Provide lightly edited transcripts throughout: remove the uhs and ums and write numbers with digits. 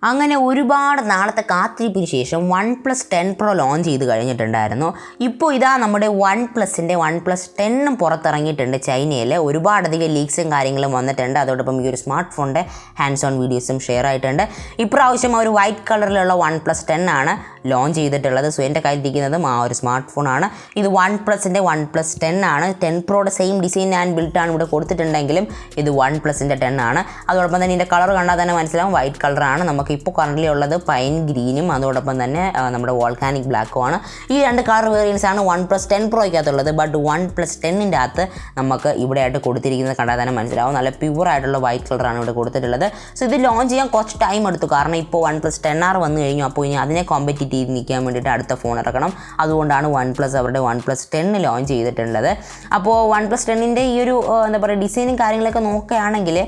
അങ്ങനെ ഒരുപാട് നാളത്തെ കാത്തിരിപ്പിന് ശേഷം OnePlus 10 Pro ലോഞ്ച് ചെയ്ത് കഴിഞ്ഞിട്ടുണ്ടായിരുന്നു. ഇപ്പോൾ ഇതാ നമ്മുടെ OnePlusൻ്റെ OnePlus 10 പുറത്തിറങ്ങിയിട്ടുണ്ട്. ചൈനയിൽ ഒരുപാടധികം ലീക്സും കാര്യങ്ങളും വന്നിട്ടുണ്ട്. അതോടൊപ്പം ഈ ഒരു സ്മാർട്ട് ഫോണിൻ്റെ ഹാൻഡ്സ് ഓൺ വീഡിയോസും ഷെയർ ആയിട്ടുണ്ട്. ഇപ്രാവശ്യം ഒരു വൈറ്റ് കളറിലുള്ള OnePlus 10 ആണ് ലോഞ്ച് ചെയ്തിട്ടുള്ളത്. സോ എൻ്റെ കയ്യിലിരിക്കുന്നതും ആ ഒരു സ്മാർട്ട് ഫോണാണ്. ഇത് OnePlusൻ്റെ OnePlus 10 ആണ്. 10 Proയുടെ സെയിം ഡിസൈൻ ആൻഡ് ബിൽട്ടാണ് ഇവിടെ കൊടുത്തിട്ടുണ്ടെങ്കിലും ഇത് OnePlusൻ്റെ 10 ആണ്. അതോടൊപ്പം തന്നെ ഇതിൻ്റെ കളർ കണ്ടാൽ തന്നെ മനസ്സിലാവും വൈറ്റ് കളറാണ്. നമുക്ക് ഇപ്പോൾ കറൻ്റ് ഉള്ളത് പൈൻ ഗ്രീനും അതോടൊപ്പം തന്നെ നമ്മുടെ വോൾക്കാനിക് ബ്ലാക്കുമാണ്. ഈ രണ്ട് കളർ വേരിയൻസ് ആണ് OnePlus 10 Proയ്ക്കകത്തുള്ളത്. ബട്ട് OnePlus 10ൻ്റെ അകത്ത് നമുക്ക് ഇവിടെ ആയിട്ട് കൊടുത്തിരിക്കുന്നത് കണ്ടാൽ തന്നെ മനസ്സിലാവും നല്ല പ്യുവർ ആയിട്ടുള്ള വൈറ്റ് കളറാണ് ഇവിടെ കൊടുത്തിട്ടുള്ളത്. സോ ഇത് ലോഞ്ച് ചെയ്യാൻ കുറച്ച് ടൈം എടുത്തു. കാരണം ഇപ്പോൾ OnePlus 10R വന്നു കഴിഞ്ഞു. അപ്പോൾ ഇനി അതിനെ കോമ്പറ്റീറ്റ് ചെയ്ത് നിൽക്കാൻ വേണ്ടിയിട്ട് അടുത്ത ഫോൺ ഇറക്കണം. അതുകൊണ്ടാണ് OnePlus അവരുടെ OnePlus 10 ലോഞ്ച് ചെയ്തിട്ടുള്ളത്. അപ്പോൾ OnePlus 10ൻ്റെ ഈ ഒരു എന്താ പറയുക ഡിസൈനും കാര്യങ്ങളൊക്കെ നോക്കുകയാണെങ്കിൽ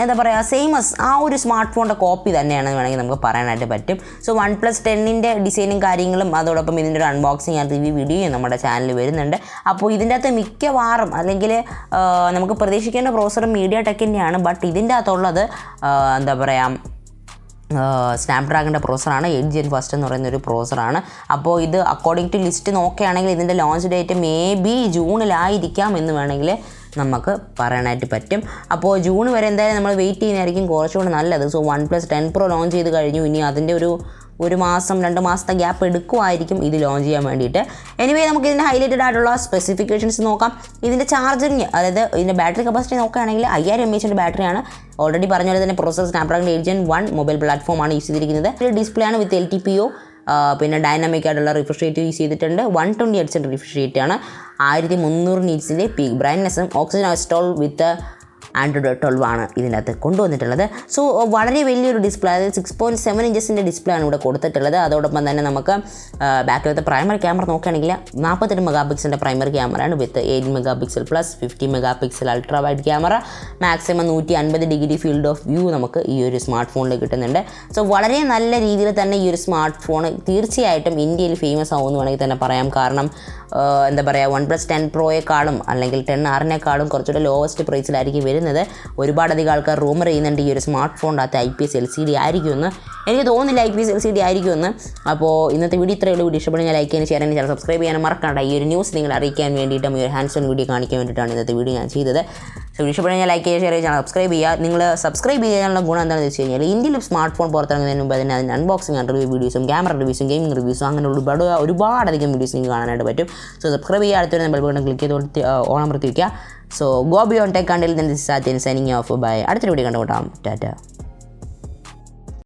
എന്താ പറയുക സെയിമസ് ആ ഒരു സ്മാർട്ട് ഫോണിൻ്റെ കോപ്പി തന്നെയാണെന്ന് വേണമെങ്കിൽ നമുക്ക് പറയാനായിട്ട് പറ്റും. സോ OnePlus 10ൻ്റെ ഡിസൈനും കാര്യങ്ങളും അതോടൊപ്പം ഇതിൻ്റെ ഒരു അൺബോക്സിങ് ആൻഡ് റിവ്യൂ വീഡിയോയും നമ്മുടെ ചാനലിൽ വരുന്നുണ്ട്. അപ്പോൾ ഇതിൻ്റെ അകത്ത് മിക്കവാറും അല്ലെങ്കിൽ നമുക്ക് പ്രതീക്ഷിക്കേണ്ട പ്രോസസ്സർ MediaTekൻ്റെയാണ്. ബട്ട് ഇതിൻ്റെ അകത്തുള്ളത് എന്താ പറയുക സ്നാപ്ഡ്രാഗണിൻ്റെ പ്രോസറാണ്. 8 Gen ഫസ്റ്റ് എന്ന് പറയുന്നൊരു പ്രോസറാണ്. അപ്പോൾ ഇത് അക്കോർഡിംഗ് ടു ലിസ്റ്റ് നോക്കുകയാണെങ്കിൽ ഇതിൻ്റെ ലോഞ്ച് ഡേറ്റ് മേ ബി ജൂണിലായിരിക്കാം എന്ന് വേണമെങ്കിൽ നമുക്ക് പറയാനായിട്ട് പറ്റും. അപ്പോൾ ജൂൺ വരെ എന്തായാലും നമ്മൾ വെയിറ്റ് ചെയ്യുന്നതായിരിക്കും കുറച്ചുകൂടി നല്ലത്. സോ OnePlus 10 Pro ലോഞ്ച് ചെയ്ത് കഴിഞ്ഞു. ഇനി അതിൻ്റെ ഒരു മാസം 2 മാസത്തെ ഗ്യാപ്പ് എടുക്കുമായിരിക്കും ഇത് ലോഞ്ച് ചെയ്യാൻ വേണ്ടിയിട്ട്. എനിവേ നമുക്ക് ഇതിൻ്റെ ഹൈലൈറ്റഡ് ആയിട്ടുള്ള സ്പെസിഫിക്കേഷൻസ് നോക്കാം. ഇതിൻ്റെ ചാർജിങ് അതായത് ഇതിൻ്റെ ബാറ്ററി കപ്പാസിറ്റി നോക്കുകയാണെങ്കിൽ 5000 mAh ബാറ്ററിയാണ്. ഓൾറെഡി പറഞ്ഞ പോലെ തന്നെ പ്രോസസ്സർ സ്നാപ്ഡ്രാഗൺ 8 Gen 1 മൊബൈൽ പ്ലാറ്റ്ഫോമാണ് യൂസ് ചെയ്തിരിക്കുന്നത്. ഡിസ്പ്ലേ ആണ് വിത്ത് LTPO. പിന്നെ ഡൈനാമിക് ആയിട്ടുള്ള റിഫ്രഷ് റേറ്റ് യൂസ് ചെയ്തിട്ടുണ്ട്. 120 Hz റിഫ്രഷ് റേറ്റ് ആണ്. 1300 nitsൻ്റെ പീക്ക് ബ്രൈറ്റ്നസ്സും ഓക്സിജൻ ഇൻസ്റ്റാൾ വിത്ത് Android 12 ആണ് ഇതിനകത്ത് കൊണ്ടുവന്നിട്ടുള്ളത്. സോ വളരെ വലിയൊരു ഡിസ്പ്ലേ അതായത് 6.7 ഇഞ്ചസിൻ്റെ ഡിസ്പ്ലേ ആണ് ഇവിടെ കൊടുത്തിട്ടുള്ളത്. അതോടൊപ്പം തന്നെ നമുക്ക് ബാക്കിലത്തെ പ്രൈമറി ക്യാമറ നോക്കുകയാണെങ്കിൽ 48 മെഗാപിക്സലിൻ്റെ പ്രൈമറി ക്യാമറയാണ് വിത്ത് 8 megapixel plus 50 megapixel ultra wide camera. Maximum 150 degree field of view നമുക്ക് ഈ ഒരു സ്മാർട്ട് ഫോണിൽ കിട്ടുന്നുണ്ട്. സോ വളരെ നല്ല രീതിയിൽ തന്നെ ഈ ഒരു സ്മാർട്ട് ഫോൺ തീർച്ചയായിട്ടും ഇന്ത്യയിൽ ഫേമസ് ആവുമെന്ന് വേണമെങ്കിൽ തന്നെ പറയാം. കാരണം എന്താ പറയുക OnePlus 10 Proയേക്കാളും അല്ലെങ്കിൽ 10Rനേക്കാളും കുറച്ചുകൂടെ ലോവസ്റ്റ് പ്രൈസിലായിരിക്കും വരുന്നത്. ഒരുപാടധികം ആൾക്കാർ റൂമർ ചെയ്യുന്നുണ്ട് ഈ ഒരു സ്മാർട്ട് ഫോണിൻ്റെ അകത്ത് IPS LCD ആയിരിക്കുമെന്ന്. എനിക്ക് തോന്നുന്നില്ല IPS LCD ആയിരിക്കുമെന്ന്. അപ്പോൾ ഇന്നത്തെ വീഡിയോ ഇത്രയേ ഉള്ളൂ. വീഡിയോ ഇഷ്ടപ്പെടുന്ന ലൈക്ക് ചെയ്യാനും ഷെയർ ചെയ്യാനും ചാനൽ സബ്സ്ക്രൈബ് ചെയ്യാനും മറക്കണ്ട. ഈ ഒരു ന്യൂസ് നിങ്ങൾ അറിയിക്കാൻ വേണ്ടിയിട്ടും ഈ ഒരു ഹാൻഡ്സ് ഓൺ വീഡിയോ കാണിക്കാൻ വേണ്ടിയിട്ടാണ് ഇന്നത്തെ വീഡിയോ ഞാൻ ചെയ്തത്. സോ വീഡിയോ ഇഷ്ടപ്പെടുന്ന ലൈക്ക് ചെയ്യുക, ഷെയർ ചെയ്യുക, സബ്സ്ക്രൈബ് ചെയ്യുക. നിങ്ങൾ സബ്സ്ക്രൈബ് ചെയ്യാനുള്ള ഗുണം എന്താണെന്ന് വെച്ച് കഴിഞ്ഞാൽ ഇന്ത്യയിൽ സ്മാർട്ട് ഫോൺ പുറത്തിറങ്ങുന്നതിന് മുമ്പ് അതിൻ്റെ അൺബോക്സിംഗ് ആൻഡ് റിവ്യൂ വീഡിയോസും ക്യാമറ റിവ്യൂസും ഗെയിമിംഗ് റിവ്യൂസും അങ്ങനെ ഒരുപാടധികം വീഡിയോസ് നിങ്ങൾക്ക് കാണാനായിട്ട് പറ്റും. സോ സബ്സ്ക്രൈബ് ചെയ്യുക. അടുത്തൊരു ബെൽ ബട്ടൺ ക്ലിക്ക് ചെയ്ത് ഓണം പ്രത്തി വയ്ക്കുക. So go beyond tech. കണ്ടിൽ തന്നെ signing off. ബൈ. അടുത്തൊരു വീഡിയോ കണ്ടുമുട്ടാം. ടാറ്റ.